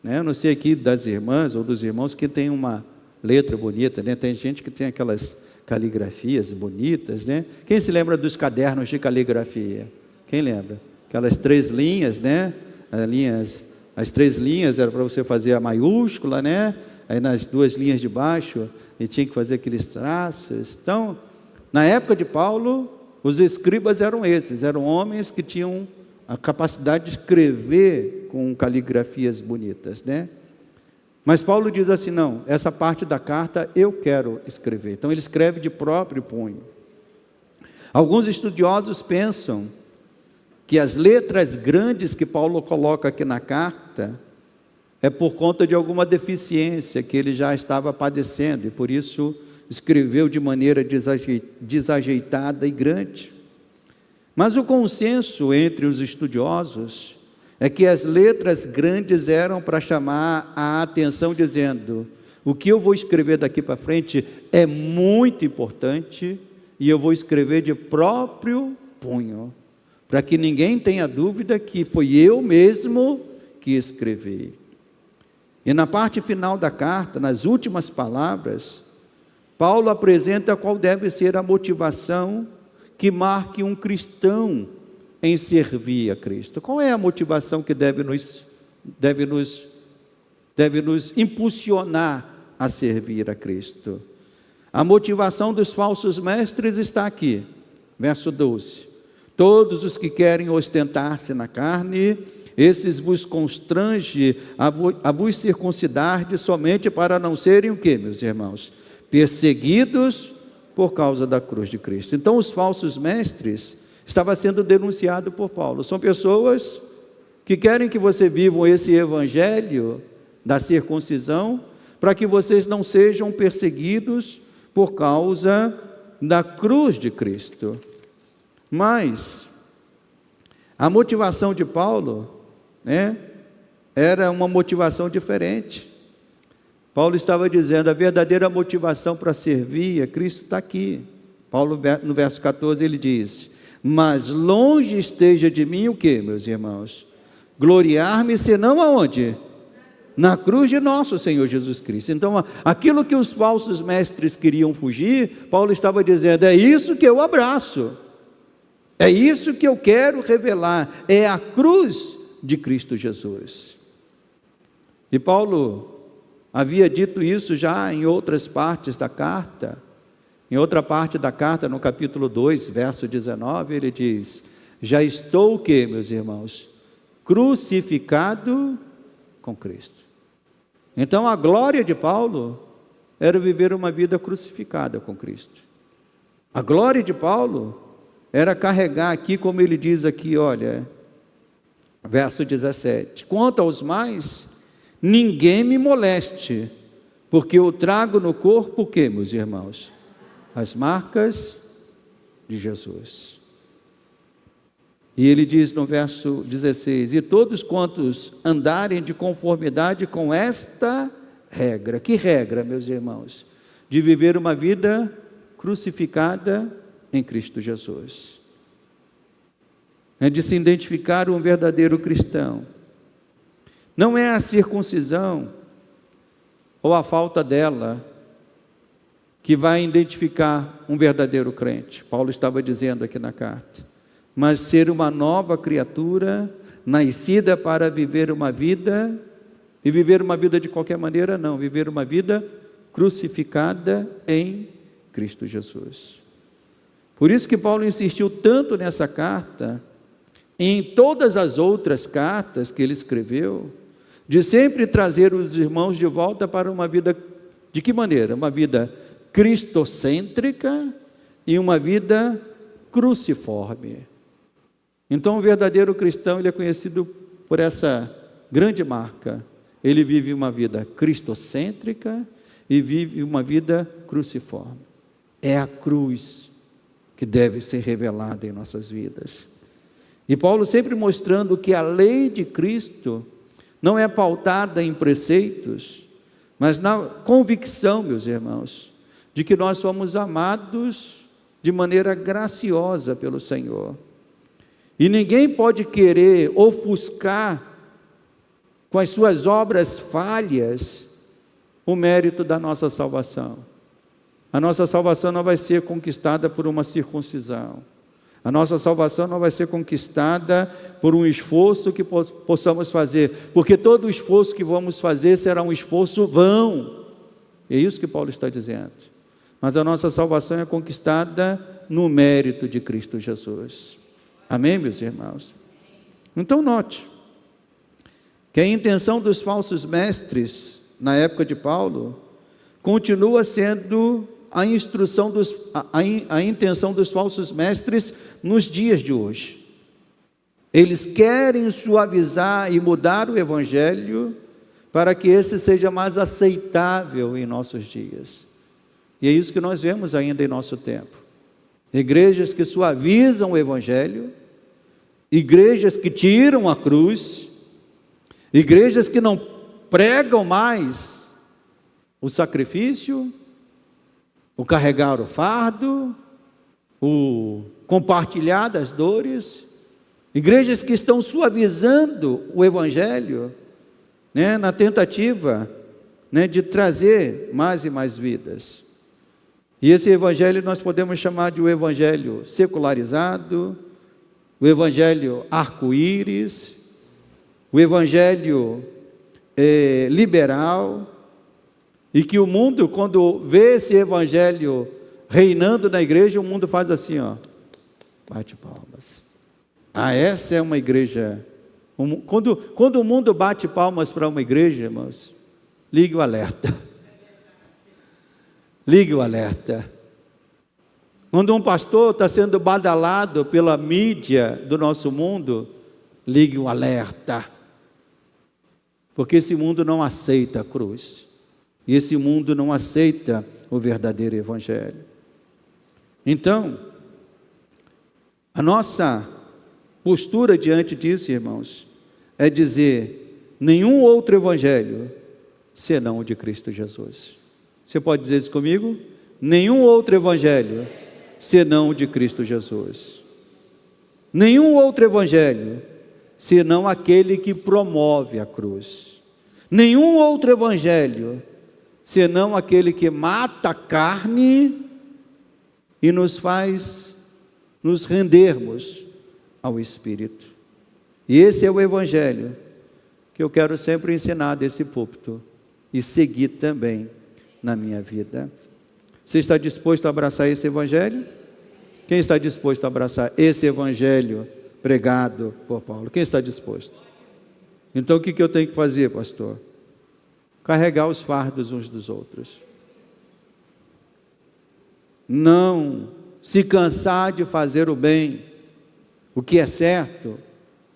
né? Eu não sei aqui das irmãs ou dos irmãos que tem uma letra bonita, né? Tem gente que tem aquelas caligrafias bonitas, né? Quem se lembra dos cadernos de caligrafia? Quem lembra? Aquelas 3 linhas, né? As 3 linhas era para você fazer a maiúscula, né? Aí nas duas linhas de baixo, ele tinha que fazer aqueles traços. Então, na época de Paulo, os escribas eram esses, eram homens que tinham a capacidade de escrever com caligrafias bonitas, né? Mas Paulo diz assim, não, essa parte da carta eu quero escrever. Então ele escreve de próprio punho. Alguns estudiosos pensam que as letras grandes que Paulo coloca aqui na carta é por conta de alguma deficiência que ele já estava padecendo e por isso escreveu de maneira desajeitada e grande. Mas o consenso entre os estudiosos é que as letras grandes eram para chamar a atenção, dizendo: o que eu vou escrever daqui para frente é muito importante e eu vou escrever de próprio punho, para que ninguém tenha dúvida que foi eu mesmo que escrevi. E na parte final da carta, nas últimas palavras, Paulo apresenta qual deve ser a motivação que marque um cristão em servir a Cristo. Qual é a motivação que deve nos impulsionar a servir a Cristo? A motivação dos falsos mestres está aqui, verso 12. Todos os que querem ostentar-se na carne, esses vos constrange a vos circuncidar somente para não serem o quê, meus irmãos? Perseguidos por causa da cruz de Cristo. Então os falsos mestres estavam sendo denunciados por Paulo. São pessoas que querem que você viva esse evangelho da circuncisão, para que vocês não sejam perseguidos por causa da cruz de Cristo. Mas a motivação de Paulo, era uma motivação diferente. Paulo estava dizendo, a verdadeira motivação para servir a Cristo está aqui. Paulo, no verso 14, ele diz: mas longe esteja de mim o que, meus irmãos? Gloriar-me senão aonde? Na cruz de nosso Senhor Jesus Cristo. Então, aquilo que os falsos mestres queriam fugir, Paulo estava dizendo, é isso que eu abraço, é isso que eu quero revelar, é a cruz de Cristo Jesus. E Paulo havia dito isso já em outras partes da carta. Em outra parte da carta, no capítulo 2, verso 19, ele diz: já estou o quê, meus irmãos? Crucificado com Cristo. Então a glória de Paulo era viver uma vida crucificada com Cristo. A glória de Paulo era carregar aqui, como ele diz aqui, olha, verso 17: quanto aos mais, ninguém me moleste, porque eu trago no corpo o quê, meus irmãos? As marcas de Jesus. E ele diz no verso 16: e todos quantos andarem de conformidade com esta regra. Que regra, meus irmãos? De viver uma vida crucificada em Cristo Jesus. É de se identificar um verdadeiro cristão. Não é a circuncisão ou a falta dela que vai identificar um verdadeiro crente. Paulo estava dizendo aqui na carta. Mas ser uma nova criatura, nascida para viver uma vida, e viver uma vida de qualquer maneira, não, viver uma vida crucificada em Cristo Jesus. Por isso que Paulo insistiu tanto nessa carta, e em todas as outras cartas que ele escreveu, de sempre trazer os irmãos de volta para uma vida, de que maneira? Uma vida cristocêntrica e uma vida cruciforme. Então o verdadeiro cristão, ele é conhecido por essa grande marca. Ele vive uma vida cristocêntrica e vive uma vida cruciforme. É a cruz que deve ser revelada em nossas vidas. E Paulo sempre mostrando que a lei de Cristo não é pautada em preceitos, mas na convicção, meus irmãos, de que nós somos amados de maneira graciosa pelo Senhor. E ninguém pode querer ofuscar com as suas obras falhas o mérito da nossa salvação. A nossa salvação não vai ser conquistada por uma circuncisão. A nossa salvação não vai ser conquistada por um esforço que possamos fazer, porque todo esforço que vamos fazer será um esforço vão. É isso que Paulo está dizendo. Mas a nossa salvação é conquistada no mérito de Cristo Jesus. Amém, meus irmãos? Então note que a intenção dos falsos mestres na época de Paulo continua sendo a intenção dos falsos mestres nos dias de hoje. Eles querem suavizar e mudar o Evangelho para que esse seja mais aceitável em nossos dias. E é isso que nós vemos ainda em nosso tempo. Igrejas que suavizam o Evangelho, igrejas que tiram a cruz, igrejas que não pregam mais o sacrifício, o carregar o fardo, o compartilhar das dores, igrejas que estão suavizando o Evangelho, na tentativa de trazer mais e mais vidas. E esse Evangelho nós podemos chamar de o Evangelho secularizado, o Evangelho arco-íris, o Evangelho liberal, e que o mundo, quando vê esse Evangelho reinando na igreja, o mundo faz assim, bate palmas. Essa é uma igreja. Quando o mundo bate palmas para uma igreja, irmãos, ligue o alerta. Ligue o alerta. Quando um pastor está sendo badalado pela mídia do nosso mundo, ligue o alerta. Porque esse mundo não aceita a cruz. E esse mundo não aceita o verdadeiro Evangelho. Então, a nossa postura diante disso, irmãos, é dizer: nenhum outro Evangelho senão o de Cristo Jesus. Você pode dizer isso comigo? Nenhum outro Evangelho senão o de Cristo Jesus. Nenhum outro Evangelho senão aquele que promove a cruz. Nenhum outro Evangelho senão aquele que mata a carne e nos faz nos rendermos ao Espírito. E esse é o Evangelho que eu quero sempre ensinar desse púlpito e seguir também na minha vida. Você está disposto a abraçar esse Evangelho? Quem está disposto a abraçar esse Evangelho pregado por Paulo? Quem está disposto? Então o que eu tenho que fazer, pastor? Carregar os fardos uns dos outros. Não se cansar de fazer o bem, o que é certo,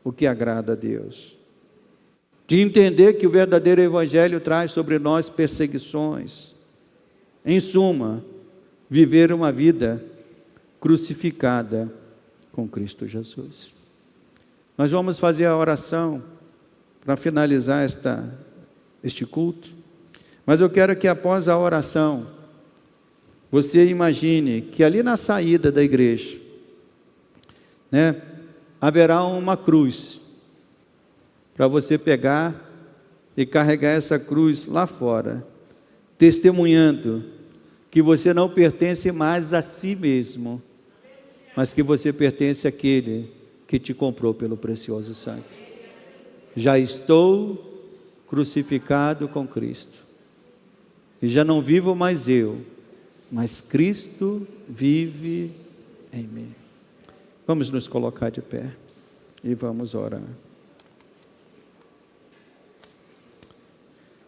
o que agrada a Deus. De entender que o verdadeiro Evangelho traz sobre nós perseguições. Em suma, viver uma vida crucificada com Cristo Jesus. Nós vamos fazer a oração para finalizar este culto, mas eu quero que após a oração, você imagine que ali na saída da igreja, haverá uma cruz, para você pegar e carregar essa cruz lá fora, testemunhando que você não pertence mais a si mesmo, mas que você pertence àquele que te comprou pelo precioso sangue. Já estou crucificado com Cristo, e já não vivo mais eu, mas Cristo vive em mim. Vamos nos colocar de pé e vamos orar.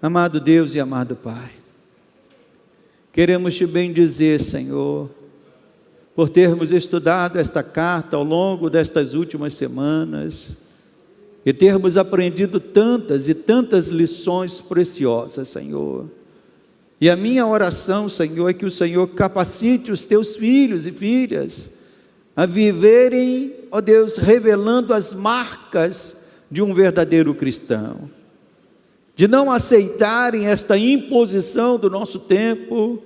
Amado Deus e amado Pai, queremos te bendizer, Senhor, por termos estudado esta carta ao longo destas últimas semanas e termos aprendido tantas e tantas lições preciosas, Senhor. E a minha oração, Senhor, é que o Senhor capacite os teus filhos e filhas a viverem, ó Deus, revelando as marcas de um verdadeiro cristão, de não aceitarem esta imposição do nosso tempo,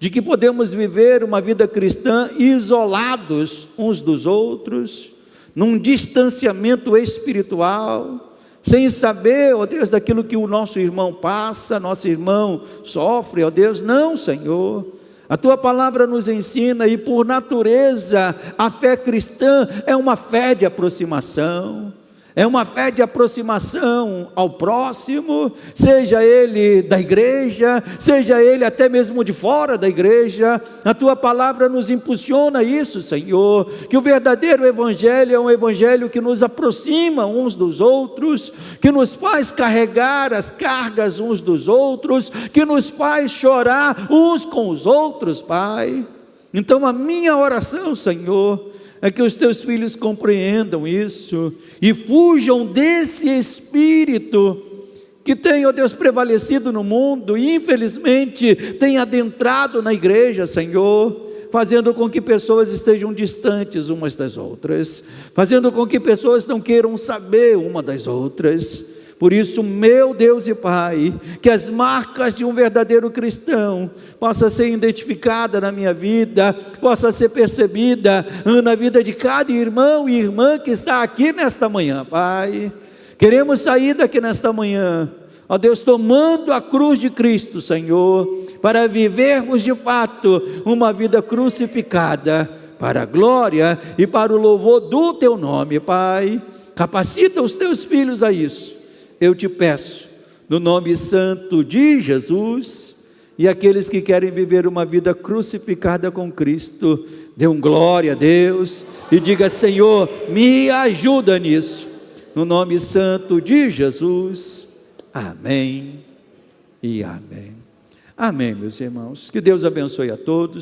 de que podemos viver uma vida cristã isolados uns dos outros, num distanciamento espiritual, sem saber, ó Deus, daquilo que o nosso irmão passa, nosso irmão sofre, ó Deus. Não, Senhor, A tua palavra nos ensina, e por natureza, a fé cristã é uma fé de aproximação. É uma fé de aproximação ao próximo, seja ele da igreja, seja ele até mesmo de fora da igreja. A tua palavra nos impulsiona isso, Senhor, que o verdadeiro evangelho é um evangelho que nos aproxima uns dos outros, que nos faz carregar as cargas uns dos outros, que nos faz chorar uns com os outros, Pai. Então a minha oração, Senhor, é que os teus filhos compreendam isso e fujam desse espírito que tem, ó Deus, prevalecido no mundo e infelizmente tem adentrado na igreja, Senhor, fazendo com que pessoas estejam distantes umas das outras, fazendo com que pessoas não queiram saber uma das outras. Por isso, meu Deus e Pai, que as marcas de um verdadeiro cristão possa ser identificada na minha vida, possa ser percebida na vida de cada irmão e irmã que está aqui nesta manhã, Pai. Queremos sair daqui nesta manhã, ó Deus, tomando a cruz de Cristo, Senhor, para vivermos de fato uma vida crucificada, para a glória e para o louvor do Teu nome, Pai. Capacita os Teus filhos a isso. Eu te peço, no nome santo de Jesus, e aqueles que querem viver uma vida crucificada com Cristo, dê glória a Deus e diga: Senhor, me ajuda nisso, no nome santo de Jesus, amém e amém. Amém, meus irmãos, que Deus abençoe a todos.